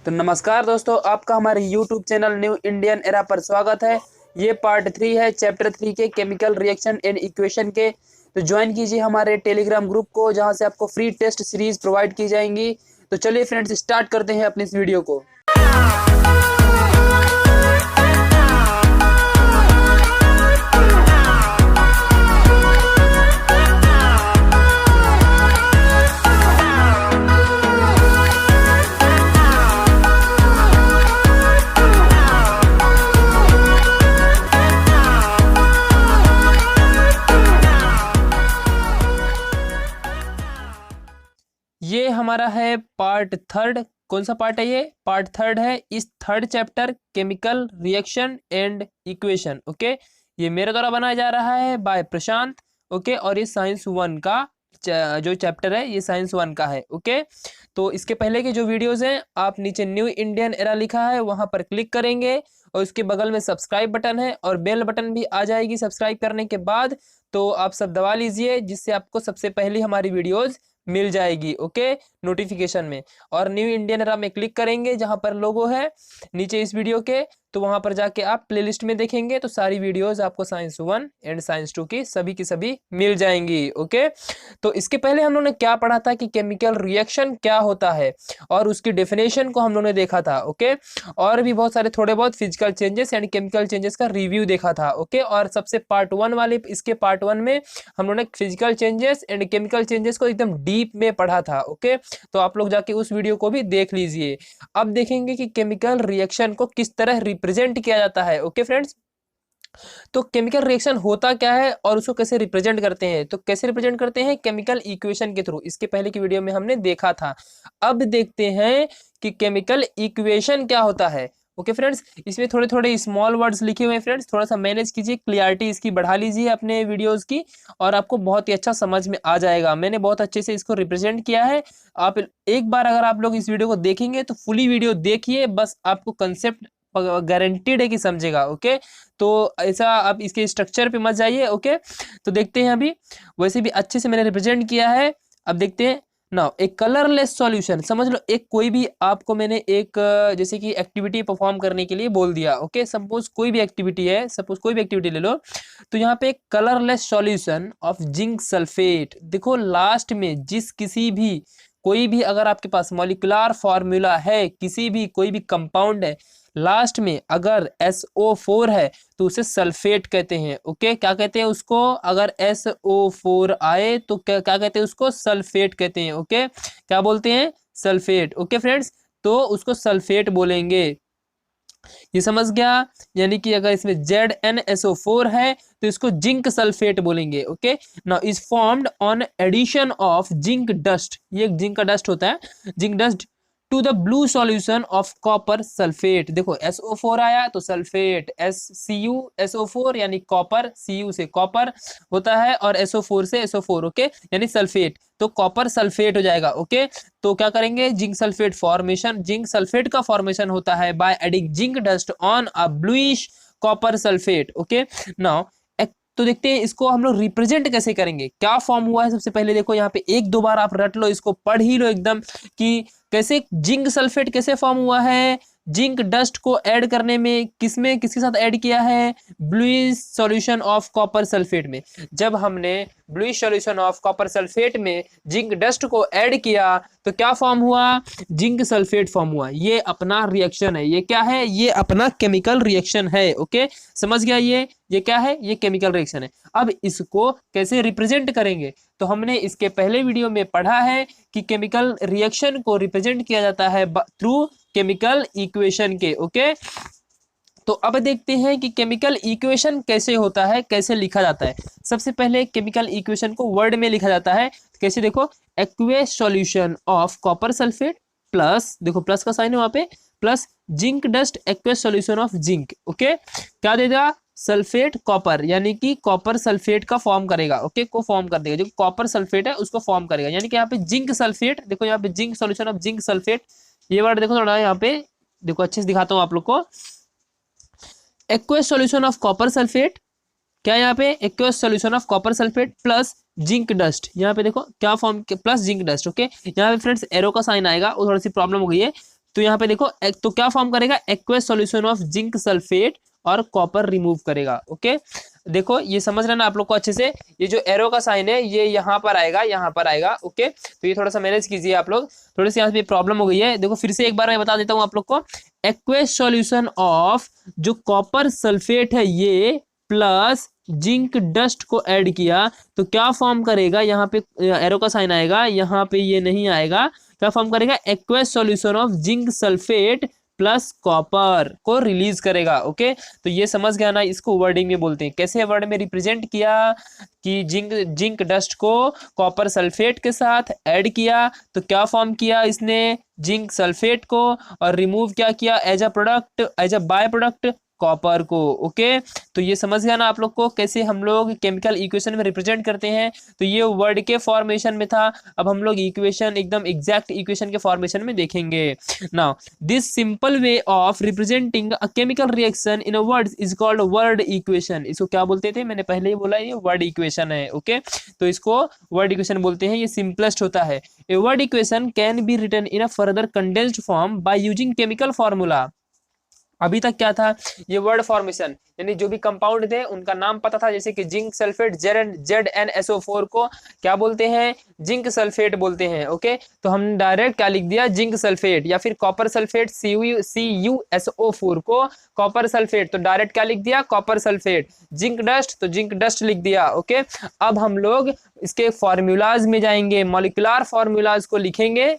तो नमस्कार दोस्तों, आपका हमारे YouTube channel new Indian era पर स्वागत है। ये पार्ट 3 है चैप्टर 3 के केमिकल रिएक्शन एंड इक्वेशन के। तो ज्वाइन कीजिए हमारे टेलीग्राम ग्रुप को, जहां से आपको फ्री टेस्ट सीरीज प्रोवाइड की जाएंगी। तो चलिए फ्रेंड्स, स्टार्ट करते हैं अपनी इस वीडियो को। ये हमारा है पार्ट थर्ड। कौन सा पार्ट है? ये पार्ट थर्ड है इस third chapter chemical reaction and equation. Okay, ये मेरे द्वारा बनाया जा रहा है बाय प्रशांत। ओके, और ये साइंस 1 का जो चैप्टर है, ये साइंस 1 का है। ओके, तो इसके पहले के जो वीडियोस हैं, आप नीचे न्यू इंडियन एरा लिखा है वहां पर क्लिक करेंगे और उसके बगल में सब्सक्राइब बटन है और बेल बटन भी आ जाएगी सब्सक्राइब करने के बाद। तो आप सब दबा लीजिए, जिससे आपको सबसे पहले हमारी वीडियोज मिल जाएगी। ओके, नोटिफिकेशन में। और न्यू इंडियन एरा में क्लिक करेंगे जहां पर लोगो है नीचे इस वीडियो के, तो वहां पर जाके आप प्लेलिस्ट में देखेंगे तो सारी वीडियोस आपको साइंस 1 एंड साइंस 2 की सभी मिल जाएंगी। ओके, तो इसके पहले हम लोगों ने क्या पढ़ा था कि केमिकल रिएक्शन क्या होता है और उसकी डेफिनेशन को हम लोगों ने देखा था। ओके, और भी बहुत सारे थोड़े बहुत physical changes and chemical changes का रिव्यू देखा था। ओके, और सबसे पार्ट 1 वाले इसके पार्ट 1 में हम लोगों ने physical changes and chemical changes को एकदम डीप में पढ़ा था। ओके, तो आप लोग जाके उस वीडियो को भी देख लीजिए। अब देखेंगे कि केमिकल रिएक्शन को किस तरह रिप्रेजेंट किया जाता है। ओके फ्रेंड्स, तो केमिकल रिएक्शन होता क्या है और उसको कैसे रिप्रेजेंट करते हैं? तो कैसे रिप्रेजेंट करते हैं? केमिकल इक्वेशन के थ्रू। इसके पहले की वीडियो में हमने देखा था। अब देखते हैं कि केमिकल इक्वेशन क्या होता है। ओके फ्रेंड्स, इसमें थोड़े थोड़े स्मॉल वर्ड्स लिखे हुए हैं फ्रेंड्स, थोड़ा सा मैनेज कीजिए, क्लियरिटी इसकी बढ़ा लीजिए अपने वीडियोस की, और आपको बहुत ही अच्छा समझ में आ जाएगा। मैंने बहुत अच्छे से इसको रिप्रेजेंट किया है। आप एक बार अगर आप लोग इस वीडियो को देखेंगे तो फुली वीडियो देखिए, बस आपको कंसेप्ट गारंटीड है कि समझेगा। ओके, तो ऐसा आप इसके स्ट्रक्चर पे मत जाइए। ओके, तो देखते हैं। अभी वैसे भी अच्छे से मैंने रिप्रेजेंट किया है। अब देखते हैं ना, एक कलरलेस सॉल्यूशन। समझ लो, एक कोई भी आपको मैंने एक जैसे कि एक्टिविटी परफॉर्म करने के लिए बोल दिया। ओके, सपोज कोई भी एक्टिविटी है, सपोज कोई भी एक्टिविटी ले लो, तो यहाँ पे एक colourless solution of zinc sulphate. देखो लास्ट में जिस किसी भी कोई भी अगर आपके पास मॉलिक्यूलर फॉर्मूला है, किसी भी कोई भी कंपाउंड है, लास्ट में अगर SO4 है तो उसे सल्फेट कहते हैं। ओके, क्या कहते हैं उसको? अगर SO4 आए तो क्या कहते हैं उसको? सल्फेट कहते हैं। ओके, क्या बोलते हैं? सल्फेट। ओके फ्रेंड्स, तो उसको सल्फेट बोलेंगे। ये समझ गया? यानी कि अगर इसमें ZnSO4 है तो इसको जिंक सल्फेट बोलेंगे। Okay, now is formed on addition of zinc dust. ये जिंक का डस्ट होता है, zinc dust, to the blue solution of copper sulphate. देखो SO4 आया तो सल्फेट, SCuSO4 यानी कॉपर, Cu से कॉपर होता है और SO4 से SO4। ओके, यानी सल्फेट, तो कॉपर सल्फेट हो जाएगा। ओके, तो क्या करेंगे? Zinc sulphate formation, zinc sulphate का फॉर्मेशन होता है bye adding zinc dust on a bluish copper sulphate. Okay, now तो देखते हैं इसको हम लोग रिप्रेजेंट कैसे करेंगे, क्या फॉर्म हुआ है। सबसे पहले देखो यहाँ पे एक दो बार आप रट लो, इसको पढ़ ही लो एकदम कि कैसे जिंक सल्फेट कैसे फॉर्म हुआ है। जिंक डस्ट को ऐड करने में किसके साथ ऐड किया है? Bluish solution of copper sulphate में। जब हमने bluish solution of copper sulphate में जिंक डस्ट को ऐड किया तो क्या फॉर्म हुआ? जिंक सल्फेट फॉर्म हुआ। ये अपना रिएक्शन है। ये क्या है? ये अपना केमिकल रिएक्शन है। ओके, समझ गया? ये क्या है? ये केमिकल रिएक्शन है। अब इसको कैसे रिप्रेजेंट करेंगे? तो हमने इसके पहले वीडियो में पढ़ा है कि केमिकल रिएक्शन को रिप्रेजेंट किया जाता है थ्रू केमिकल इक्वेशन के। ओके, तो अब देखते हैं कि केमिकल इक्वेशन कैसे होता है, कैसे लिखा जाता है। सबसे पहले केमिकल इक्वेशन को वर्ड में लिखा जाता है। कैसे? देखो, aqueous solution of copper sulphate plus, देखो प्लस का साइन है वहां पे, plus zinc dust aqueous solution of zinc. Okay, क्या देगा? सल्फेट कॉपर, यानी कि कॉपर सल्फेट का फॉर्म करेगा। ओके, को फॉर्म कर देगा, जो कॉपर सल्फेट है उसको फॉर्म करेगा। यानी कि यहाँ पे जिंक सल्फेट, देखो यहाँ पे zinc solution of zinc sulphate, ये वर्ड देखो थोड़ा यहाँ पे, देखो अच्छे से दिखाता हूँ आप लोग को। Aqueous solution of copper sulphate, क्या यहाँ पे? Aqueous solution of copper sulphate plus zinc dust. यहाँ पे देखो क्या form, plus zinc dust. Okay, यहाँ पे फ्रेंड्स एरो का साइन आएगा, वो थोड़ी सी प्रॉब्लम हो गई है, तो यहाँ पे देखो तो क्या फॉर्म करेगा, aqueous solution of zinc sulphate और कॉपर रिमूव करेगा। ओके, देखो ये समझ रहे ना आप लोग को अच्छे से, ये जो एरो का साइन है ये यहाँ पर आएगा, यहाँ पर आएगा। ओके, तो ये थोड़ा सा मैनेज कीजिए आप लोग, थोड़ी सी यहाँ पे प्रॉब्लम हो गई है। देखो फिर से एक बार मैं बता देता हूँ आप लोग को, एक्वस सॉल्यूशन ऑफ जो कॉपर सल्फेट है ये प्लस जिंक डस्ट को ऐड किया तो क्या फॉर्म करेगा, यहाँ पे एरो का साइन आएगा, यहाँ पे ये नहीं आएगा, क्या फॉर्म करेगा, aqueous solution of zinc sulphate plus copper को रिलीज करेगा। ओके, तो ये समझ गया ना, इसको वर्डिंग में बोलते हैं। कैसे वर्ड में रिप्रेजेंट किया कि जिंक डस्ट को कॉपर सल्फेट के साथ ऐड किया तो क्या फॉर्म किया इसने, जिंक सल्फेट को, और रिमूव क्या किया, as a product, as a by product copper को। ओके, तो ये समझ गया ना आप लोग को कैसे हम लोग केमिकल इक्वेशन में रिप्रेजेंट करते हैं। तो ये वर्ड के फॉर्मेशन में था, अब हम लोग इक्वेशन एकदम एग्जैक्ट इक्वेशन के फॉर्मेशन में देखेंगे। Now this simple way of representing a chemical reaction in a word is called word equation. इसको क्या बोलते थे, मैंने पहले ही बोला ये वर्ड इक्वेशन है। ओके, तो इसको वर्ड इक्वेशन बोलते हैं, ये सिंपलेस्ट होता है। A word equation can be written in a further condensed form by using chemical formula. अभी तक क्या था, ये वर्ड फॉर्मेशन यानी जो भी कंपाउंड थे उनका नाम पता था, जैसे कि जिंक सल्फेट ZnSO4 को क्या बोलते हैं, जिंक सल्फेट बोलते हैं। ओके, तो हम डायरेक्ट क्या लिख दिया, जिंक सल्फेट, या फिर कॉपर सल्फेट CuSO4 को कॉपर सल्फेट, तो डायरेक्ट क्या लिख दिया, कॉपर सल्फेट। जिंक डस्ट तो जिंक डस्ट लिख दिया। ओके, अब हम लोग इसके फॉर्मूलाज में जाएंगे, मॉलिक्यूलर फॉर्मूलाज को लिखेंगे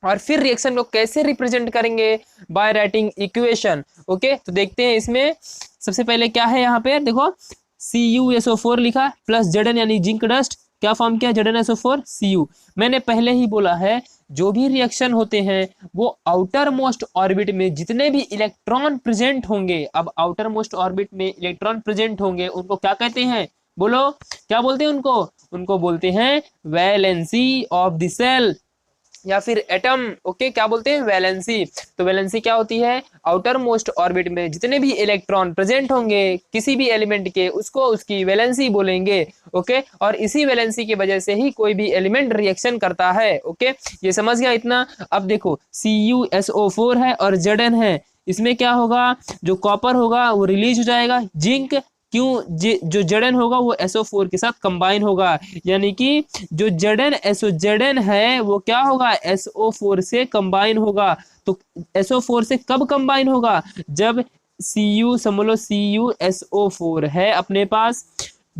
और फिर रिएक्शन को कैसे रिप्रेजेंट करेंगे, बाय राइटिंग इक्वेशन। ओके, तो देखते हैं इसमें सबसे पहले क्या है, यहाँ पे देखो CuSO4 लिखा प्लस Zn यानी जिंक डस्ट, क्या फॉर्म किया, ZnSO4 Cu। मैंने पहले ही बोला है जो भी रिएक्शन होते हैं वो आउटर मोस्ट ऑर्बिट में जितने भी इलेक्ट्रॉन प्रेजेंट होंगे, अब आउटर मोस्ट ऑर्बिट में इलेक्ट्रॉन प्रेजेंट होंगे उनको क्या कहते हैं, बोलो क्या बोलते हैं उनको, उनको बोलते हैं वैलेंसी ऑफ द सेल या फिर एटम। ओके, क्या बोलते हैं, वैलेंसी। तो वैलेंसी क्या होती है, आउटर मोस्ट ऑर्बिट में जितने भी इलेक्ट्रॉन प्रेजेंट होंगे किसी भी एलिमेंट के उसको उसकी वैलेंसी बोलेंगे। ओके, और इसी वैलेंसी की वजह से ही कोई भी एलिमेंट रिएक्शन करता है। ओके, ये समझ गया इतना। अब देखो CuSO4 है और Zn है, इसमें क्या होगा, जो कॉपर होगा वो रिलीज हो जाएगा, जिंक क्यों जो Zn होगा वो SO4 के साथ कंबाइन होगा, यानी कि जो Zn है वो क्या होगा, SO4 से कंबाइन होगा। तो SO4 से कब कंबाइन होगा, जब समझ लो CuSO4 है अपने पास,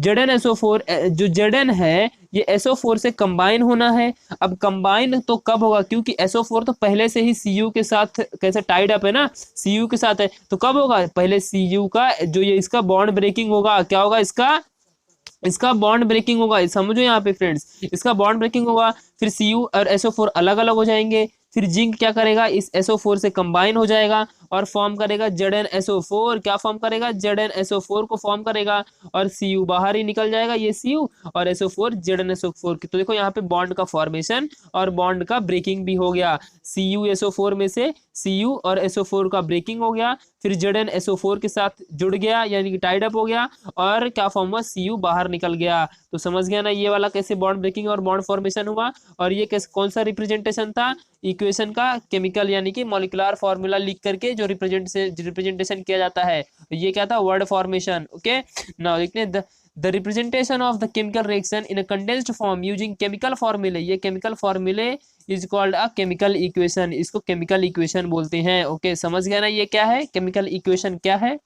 ZnSO4 जो Zn है ये SO4 से कंबाइन होना है। अब कंबाइन तो कब होगा, क्योंकि SO4 तो पहले से ही Cu के साथ कैसे टाइड अप है ना, Cu के साथ है, तो कब होगा, पहले Cu का जो ये इसका बॉन्ड ब्रेकिंग होगा, क्या होगा, इसका बॉन्ड ब्रेकिंग होगा, समझो यहाँ पे फ्रेंड्स, इसका बॉन्ड ब्रेकिंग होगा, फिर Cu और SO4 अलग अलग हो जाएंगे, फिर जिंक क्या करेगा, इस SO4 से कंबाइन हो जाएगा और फॉर्म करेगा ZnSO4, क्या फॉर्म करेगा, ZnSO4 को फॉर्म करेगा और Cu बाहर ही निकल जाएगा, ये Cu और SO4 ZnSO4 की। तो देखो यहाँ पे बॉन्ड का फॉर्मेशन और बॉन्ड का ब्रेकिंग भी हो गया, CuSO4 में से Cu और SO4 का ब्रेकिंग हो गया, फिर ZnSO4 के साथ जुड़ गया यानी कि टाइड अप हो गया और क्या फॉर्म हुआ, Cu बाहर निकल गया। तो समझ गया ना ये वाला कैसे बॉन्ड ब्रेकिंग और बॉन्ड फॉर्मेशन हुआ, और ये कैसे कौन सा रिप्रेजेंटेशन था इक्वेशन का, केमिकल यानी कि मॉलिक्यूलर फॉर्मूला लिख करके जो रिप्रेजेंटेशन किया जाता है, ये क्या था, वर्ड फॉर्मेशन। ओके, नाउ देखते हैं the representation of the chemical reaction in a condensed form using chemical formulae, ये chemical formulae is called a chemical equation, इसको chemical equation बोलते हैं। ओके, समझ गया ना ये क्या है, chemical equation क्या है।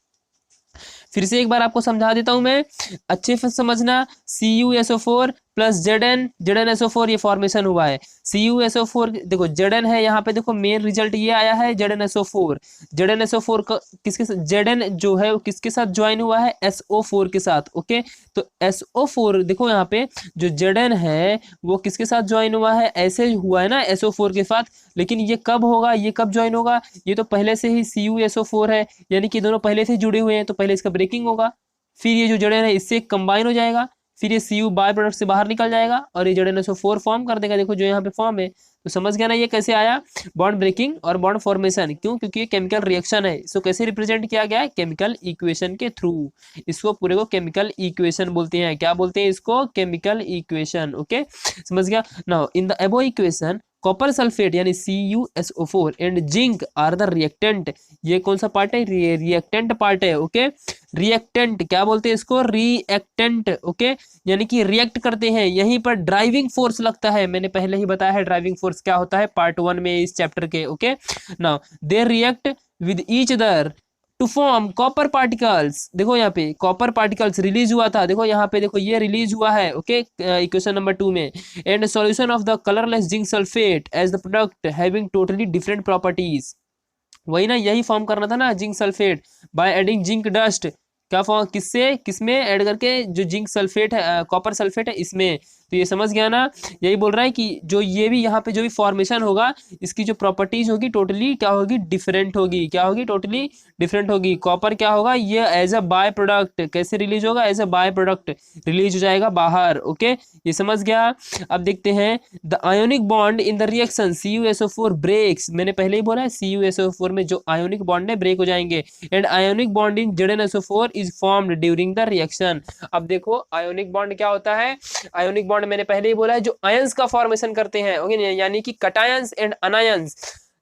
फिर से एक बार आपको समझा देता हूं मैं, अच्छे से समझना, CuSO4 प्लस ZnSO4 ये फॉर्मेशन हुआ है। CuSO4 देखो Zn है, यहाँ पे देखो मेन रिजल्ट ये आया है ZnSO4 का किसके साथ, Zn जो है वो किसके साथ ज्वाइन हुआ है, SO4 के साथ। ओके, तो SO4 देखो यहाँ पे जो Zn है वो किसके साथ ज्वाइन हुआ है, ऐसे हुआ है ना SO4 के साथ, लेकिन ये कब होगा, ये कब ज्वाइन होगा, ये तो पहले से ही CuSO4 है, यानी कि दोनों पहले से जुड़े हुए हैं, तो पहले इसका ब्रेकिंग होगा, फिर ये जो Zn है इससे कंबाइन हो जाएगा, फिर ये Cu बाय प्रोडक्ट से बाहर निकल जाएगा और ये ZnSO4 फॉर्म कर देगा, देखो जो यहाँ पे फॉर्म है। तो समझ गया ना ये कैसे आया, बॉन्ड ब्रेकिंग और बॉन्ड फॉर्मेशन, क्यों, क्योंकि ये केमिकल रिएक्शन है। इसको कैसे रिप्रेजेंट किया गया है, केमिकल इक्वेशन के थ्रू, इसको पूरे को केमिकल इक्वेशन बोलते हैं। क्या बोलते हैं इसको, केमिकल इक्वेशन। ओके, समझ गया। Now in the above equation copper sulphate यानी CuSO4 and zinc are the reactant. ये कौन सा पार्ट है? रिएक्टेंट पार्ट है। ओके, रिएक्टेंट क्या बोलते हैं इसको? रिएक्टेंट। ओके, यानी कि रिएक्ट करते हैं। यहीं पर ड्राइविंग फोर्स लगता है, मैंने पहले ही बताया है ड्राइविंग फोर्स क्या होता है पार्ट 1 में इस चैप्टर के। Okay, now they react with each other to form copper particles. देखो यहाँ पे कॉपर पार्टिकल्स रिलीज हुआ था, देखो यहाँ पे, देखो ये रिलीज हुआ है। ओके, इक्वेशन नंबर 2 में, and solution of the colourless zinc sulphate as the product having totally different properties. वही ना, यही फॉर्म करना था ना zinc sulphate by adding zinc dust. क्या फॉर्म, किससे, किसमें ऐड करके? जो जिंक सल्फेट है, कॉपर सल्फेट है इसमें। तो ये समझ गया ना, यही बोल रहा है कि जो ये भी यहाँ पे जो भी फॉर्मेशन होगा, इसकी जो प्रॉपर्टीज होगी टोटली क्या होगी? डिफरेंट होगी। क्या होगी? टोटली डिफरेंट होगी। कॉपर क्या होगा? ये एज अ बाय प्रोडक्ट कैसे रिलीज होगा? As a by product release हो जाएगा बाहर। ओके, ये समझ गया। अब देखते हैं the ionic bond in the reaction CuSO4 breaks. मैंने पहले ही बोला है CuSO4 में जो आयोनिक बॉन्ड है ब्रेक हो जाएंगे, and ionic bond in ZnSO4 is formed during the reaction. अब देखो आयोनिक बॉन्ड क्या होता है? आयोनिक बॉन्ड मैंने पहले ही बोला है जो आयंस का फॉर्मेशन करते हैं। ओके, यानी कि कटायंस एंड अनायंस।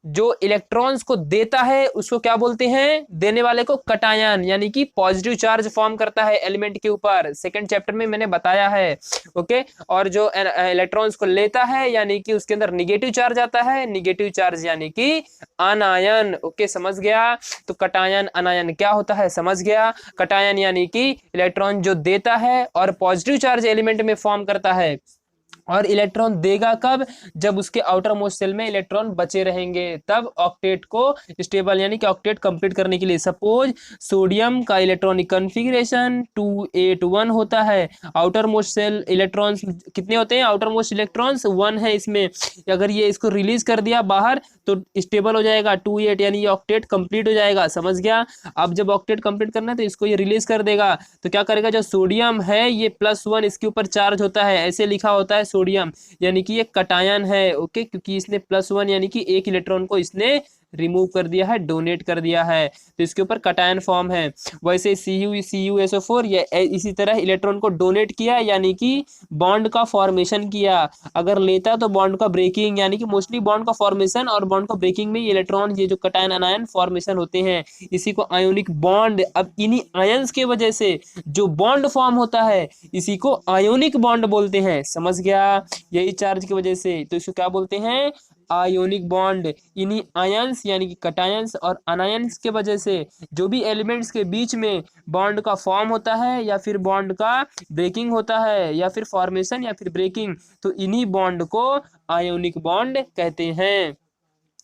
जो इलेक्ट्रॉन्स को देता है उसको क्या बोलते हैं? देने वाले को कटायन, यानी कि पॉजिटिव चार्ज फॉर्म करता है एलिमेंट के ऊपर। सेकंड चैप्टर में मैंने बताया है। ओके, और जो इलेक्ट्रॉन्स को लेता है यानी कि उसके अंदर निगेटिव चार्ज आता है, निगेटिव चार्ज यानी कि अनायन। ओके, समझ गया। तो कटायन अनायन क्या होता है? समझ गया। कटायन यानी कि इलेक्ट्रॉन जो देता है और पॉजिटिव चार्ज एलिमेंट में फॉर्म करता है, और इलेक्ट्रॉन देगा कब? जब उसके आउटर मोस्ट सेल में इलेक्ट्रॉन बचे रहेंगे, तब ऑक्टेट को स्टेबल यानी कि ऑक्टेट कंप्लीट करने के लिए। सपोज सोडियम का इलेक्ट्रॉनिक कॉन्फ़िगरेशन 281 होता है। आउटर मोस्ट सेल इलेक्ट्रॉन्स कितने होते हैं? आउटर मोस्ट इलेक्ट्रॉन्स 1 है इसमें। अगर ये इसको रिलीज कर दिया बाहर तो स्टेबल हो जाएगा 28, यानी ये ऑक्टेट कंप्लीट हो जाएगा। समझ गया। अब जब ऑक्टेट कंप्लीट करना है तो इसको ये रिलीज कर देगा, तो क्या करेगा? जो सोडियम है ये +1 इसके ऊपर चार्ज होता है, ऐसे लिखा होता है सोडियम, यानी कि ये कटायन है। ओके, क्योंकि इसने +1 यानी कि एक इलेक्ट्रॉन को इसने रिमूव कर दिया है, डोनेट कर दिया है, तो इसके ऊपर कटायन फॉर्म है। वैसे CuSO4 ये इसी तरह इलेक्ट्रॉन को डोनेट किया यानी कि बॉन्ड का फॉर्मेशन किया। अगर लेता तो बॉन्ड का ब्रेकिंग, यानी कि मोस्टली बॉन्ड का फॉर्मेशन और बॉन्ड का ब्रेकिंग में ये इलेक्ट्रॉन, ये जो कटायन अनायन फॉर्मेशन होते हैं, इसी को आयोनिक बॉन्ड। अब इन्हीं आयंस के वजह से जो बॉन्ड फॉर्म होता है इसी को आयोनिक बॉन्ड बोलते हैं। समझ गया। यही चार्ज की वजह से, तो इसको क्या बोलते हैं? Ionic bond. इन्हीं आयंस यानी कि कटायंस और अनायंस के वजह से जो भी एलिमेंट्स के बीच में बॉन्ड का फॉर्म होता है या फिर बॉन्ड का ब्रेकिंग होता है, या फिर फॉर्मेशन या फिर ब्रेकिंग, तो इन्हीं बॉन्ड को आयोनिक बॉन्ड कहते हैं।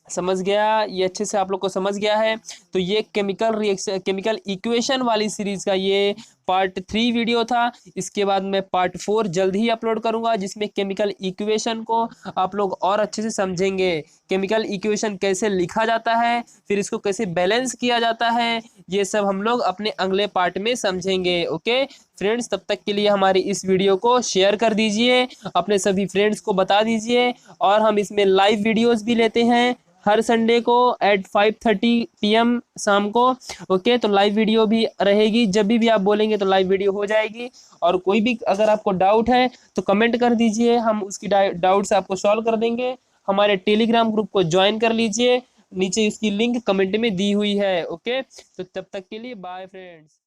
समझ गया। ये अच्छे से आप लोग को समझ गया है। तो ये केमिकल रिएक्शन, केमिकल इक्वेशन वाली सीरीज का ये पार्ट 3 वीडियो था। इसके बाद मैं पार्ट 4 जल्द ही अपलोड करूंगा, जिसमें केमिकल इक्वेशन को आप लोग और अच्छे से समझेंगे। केमिकल इक्वेशन कैसे लिखा जाता है, फिर इसको कैसे बैलेंस किया जाता है, ये सब हम लोग अपने अगले पार्ट में समझेंगे। ओके फ्रेंड्स, तब तक के लिए हमारी इस वीडियो को शेयर कर दीजिए, अपने सभी फ्रेंड्स को बता दीजिए। और हम इसमें लाइव वीडियोस भी लेते हैं हर संडे को एट 5:30 PM शाम को। ओके, तो लाइव वीडियो भी रहेगी, जब भी आप बोलेंगे तो लाइव वीडियो हो जाएगी। और कोई भी अगर आपको डाउट है तो कमेंट कर दीजिए, हम उसकी डाउट्स आपको सॉल्व कर देंगे। हमारे टेलीग्राम ग्रुप को ज्वाइन कर लीजिए, नीचे इसकी लिंक कमेंट में दी हुई है। ओके, तो तब तक के लिए बाय फ्रेंड्स।